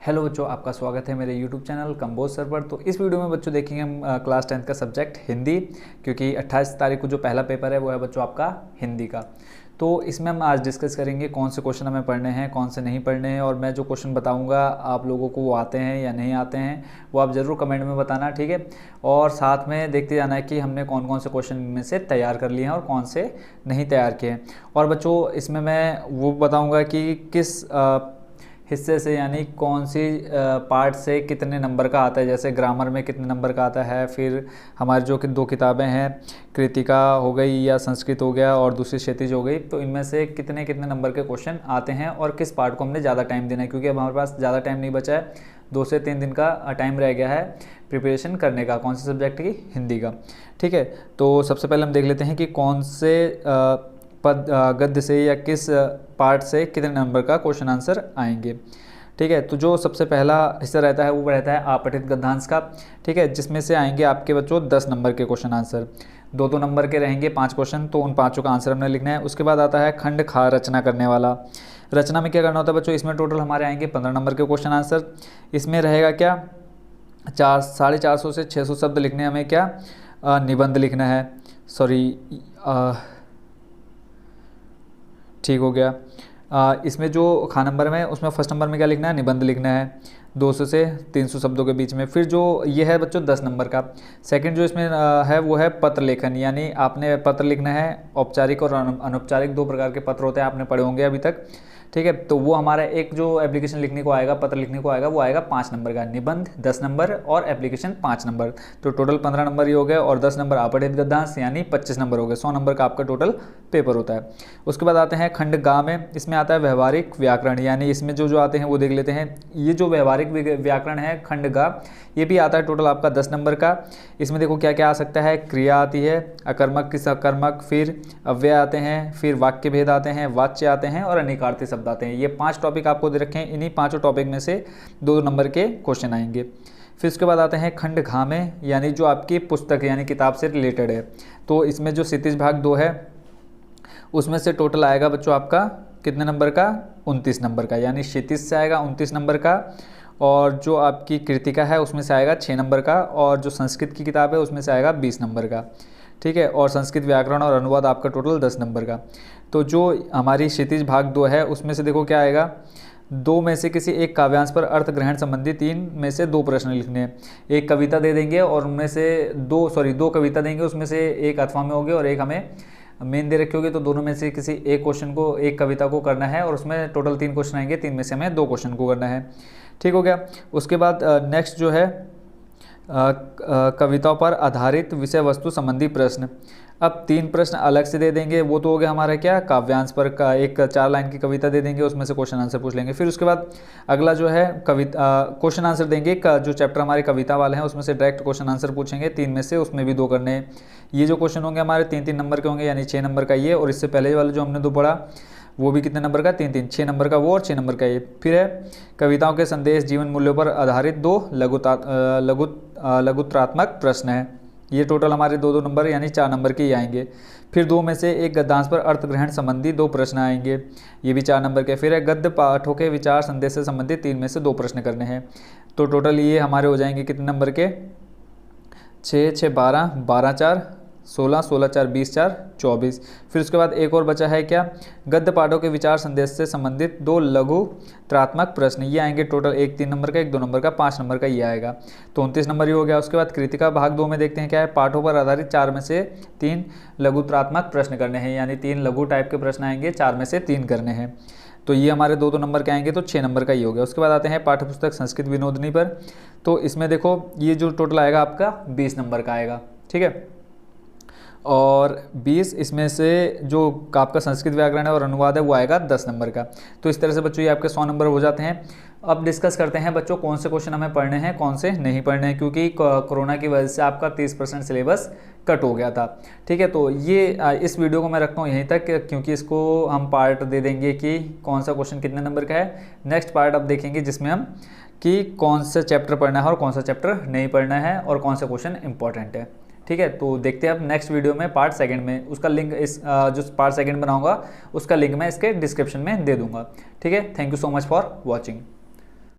Hello बच्चों, आपका स्वागत है मेरे यूट्यूब चैनल कंबोज सर पर। तो इस वीडियो में बच्चों देखेंगे हम क्लास 10 का सब्जेक्ट हिंदी, क्योंकि 28 तारीख को जो पहला पेपर है वो है बच्चों आपका हिंदी का। तो इसमें हम आज डिस्कस करेंगे कौन से क्वेश्चन हमें पढ़ने हैं, कौन से नहीं पढ़ने हैं, और मैं जो क्वेश्चन बताऊंगा आप लोगों को वो आते हैं या नहीं आते हैं वो आप ज़रूर कमेंट में बताना, ठीक है। और साथ में देखते जाना है कि हमने कौन कौन से क्वेश्चन में से तैयार कर लिए हैं और कौन से नहीं तैयार किए हैं। और बच्चों इसमें मैं वो बताऊँगा कि किस हिस्से से, यानी कौन सी पार्ट से कितने नंबर का आता है। जैसे ग्रामर में कितने नंबर का आता है, फिर हमारी जो कि दो किताबें हैं, कृतिका हो गई या संस्कृत हो गया और दूसरी क्षितिज हो गई, तो इनमें से कितने कितने नंबर के क्वेश्चन आते हैं और किस पार्ट को हमने ज़्यादा टाइम देना है, क्योंकि अब हमारे पास ज़्यादा टाइम नहीं बचा है। 2 से 3 दिन का टाइम रह गया है प्रिपरेशन करने का। कौन से सब्जेक्ट की? हिंदी का, ठीक है। तो सबसे पहले हम देख लेते हैं कि कौन से पद गद्य से या किस पार्ट से कितने नंबर का क्वेश्चन आंसर आएंगे, ठीक है। तो जो सबसे पहला हिस्सा रहता है वो रहता है आपठित गद्यांश का, ठीक है, जिसमें से आएंगे आपके बच्चों 10 नंबर के क्वेश्चन आंसर। 2-2 नंबर के रहेंगे 5 क्वेश्चन, तो उन 5 का आंसर हमने लिखना है। उसके बाद आता है खंड खा रचना करने वाला। रचना में क्या करना होता है बच्चों? इसमें टोटल हमारे आएंगे 15 नंबर के क्वेश्चन आंसर। इसमें रहेगा क्या, 450 से 600 शब्द लिखने, हमें क्या निबंध लिखना है, ठीक हो गया। इसमें जो खा नंबर में, उसमें फर्स्ट नंबर में क्या लिखना है? निबंध लिखना है 200 से 300 शब्दों के बीच में। फिर जो ये है बच्चों 10 नंबर का, सेकंड जो इसमें है वो है पत्र लेखन, यानी आपने पत्र लिखना है। औपचारिक और अनौपचारिक 2 प्रकार के पत्र होते हैं, आपने पढ़े होंगे अभी तक, ठीक है। तो वो हमारा एक जो एप्लीकेशन लिखने को आएगा, पत्र लिखने को आएगा, वो आएगा 5 नंबर का। निबंध 10 नंबर और एप्लीकेशन 5 नंबर, तो टोटल 15 नंबर ही हो गए। और 10 नंबर आपठित गद्यांश यानी 25 नंबर हो गए। 100 नंबर का आपका टोटल पेपर होता है। उसके बाद आते हैं खंड गा में। इसमें आता है व्यवहारिक व्याकरण, यानी इसमें जो आते हैं वो देख लेते हैं। ये जो व्यवहारिक व्याकरण है खंड गा, ये भी आता है टोटल आपका 10 नंबर का। इसमें देखो क्या क्या आ सकता है। क्रिया आती है, अकर्मक की सकर्मक, फिर अव्यय आते हैं, फिर वाक्य भेद आते हैं, वाच्य आते हैं और अनिकार्थी शब्द आते हैं। ये 5 टॉपिक आपको दे रखे हैं। इन्हीं 5 टॉपिक में से 2 नंबर के क्वेश्चन आएंगे। फिर उसके बाद आते हैं खंड घा में, यानी जो आपकी पुस्तक यानी किताब से रिलेटेड है। तो इसमें जो क्षितिज भाग 2 है उसमें से टोटल आएगा बच्चों आपका कितने नंबर का? 29 नंबर का, यानी क्षितिज से आएगा 29 नंबर का। और जो आपकी कृतिका है उसमें से आएगा 6 नंबर का। और जो संस्कृत की किताब है उसमें से आएगा 20 नंबर का, ठीक है। और संस्कृत व्याकरण और अनुवाद आपका टोटल 10 नंबर का। तो जो हमारी क्षितिज भाग 2 है उसमें से देखो क्या आएगा, 2 में से किसी एक काव्यांश पर अर्थ ग्रहण संबंधी 3 में से 2 प्रश्न लिखने हैं। एक कविता दे देंगे और उनमें से 2 कविता देंगे, उसमें से एक अथवा में होगी और एक हमें मेन दे रखी होगी। तो दोनों में से किसी एक क्वेश्चन को, एक कविता को करना है और उसमें टोटल 3 क्वेश्चन आएंगे। 3 में से हमें 2 क्वेश्चन को करना है, ठीक हो गया। उसके बाद नेक्स्ट जो है कविताओं पर आधारित विषय वस्तु संबंधी प्रश्न। अब 3 प्रश्न अलग से दे देंगे, वो तो हो गया हमारा क्या, काव्यांश पर का एक 4 लाइन की कविता दे देंगे, उसमें से क्वेश्चन आंसर पूछ लेंगे। फिर उसके बाद अगला जो है कविता क्वेश्चन आंसर देंगे। जो चैप्टर हमारे कविता वाले हैं उसमें से डायरेक्ट क्वेश्चन आंसर पूछेंगे, 3 में से उसमें भी 2 करने हैं। ये जो क्वेश्चन होंगे हमारे 3-3 नंबर के होंगे, यानी 6 नंबर का ये, और इससे पहले वाले जो हमने 2 पढ़ा वो भी कितने नंबर का? 3-3, 6 नंबर का वो और 6 नंबर का ये। फिर है कविताओं के संदेश जीवन मूल्यों पर आधारित 2 लघुत्रात्मक प्रश्न है। ये टोटल हमारे 2-2 नंबर यानी 4 नंबर के ही आएंगे। फिर 2 में से एक गद्यांश पर अर्थ ग्रहण संबंधी 2 प्रश्न आएंगे, ये भी 4 नंबर के। फिर है गद्य पाठों के विचार संदेश से संबंधित 3 में से 2 प्रश्न करने हैं। तो टोटल ये हमारे हो जाएंगे कितने नंबर के? 6-6 12, 12-4 16, 16-4 20-4 24। फिर उसके बाद एक और बचा है क्या, गद्य पाठों के विचार संदेश से संबंधित 2 लघुत्रात्मक प्रश्न। ये आएंगे टोटल, एक 3 नंबर का, एक 2 नंबर का, 5 नंबर का ये आएगा। तो 29 नंबर ही हो गया। उसके बाद कृतिका भाग 2 में देखते हैं क्या है, पाठों पर आधारित 4 में से 3 लघुत्रात्मक प्रश्न करने हैं, यानी 3 लघु टाइप के प्रश्न आएंगे, 4 में से 3 करने हैं। तो ये हमारे 2-2 नंबर के आएंगे, तो 6 नंबर का ये हो गया। उसके बाद आते हैं पाठ्यपुस्तक संस्कृत विनोदनी पर। तो इसमें देखो ये जो टोटल आएगा आपका 20 नंबर का आएगा, ठीक है। और 20 इसमें से जो आपका संस्कृत व्याकरण है और अनुवाद है वो आएगा 10 नंबर का। तो इस तरह से बच्चों ये आपके 100 नंबर हो जाते हैं। अब डिस्कस करते हैं बच्चों कौन से क्वेश्चन हमें पढ़ने हैं, कौन से नहीं पढ़ने हैं, क्योंकि कोरोना की वजह से आपका 30% सिलेबस कट हो गया था, ठीक है। तो ये इस वीडियो को मैं रखता हूँ यहीं तक, क्योंकि इसको हम पार्ट दे देंगे कि कौन सा क्वेश्चन कितने नंबर का है। नेक्स्ट पार्ट अब देखेंगे जिसमें हम कि कौन सा चैप्टर पढ़ना है और कौन सा चैप्टर नहीं पढ़ना है और कौन सा क्वेश्चन इंपॉर्टेंट है, ठीक है। तो देखते हैं अब नेक्स्ट वीडियो में पार्ट 2 में। उसका लिंक इस जो पार्ट 2 बनाऊंगा उसका लिंक मैं इसके डिस्क्रिप्शन में दे दूंगा, ठीक है। Thank you so much for watching.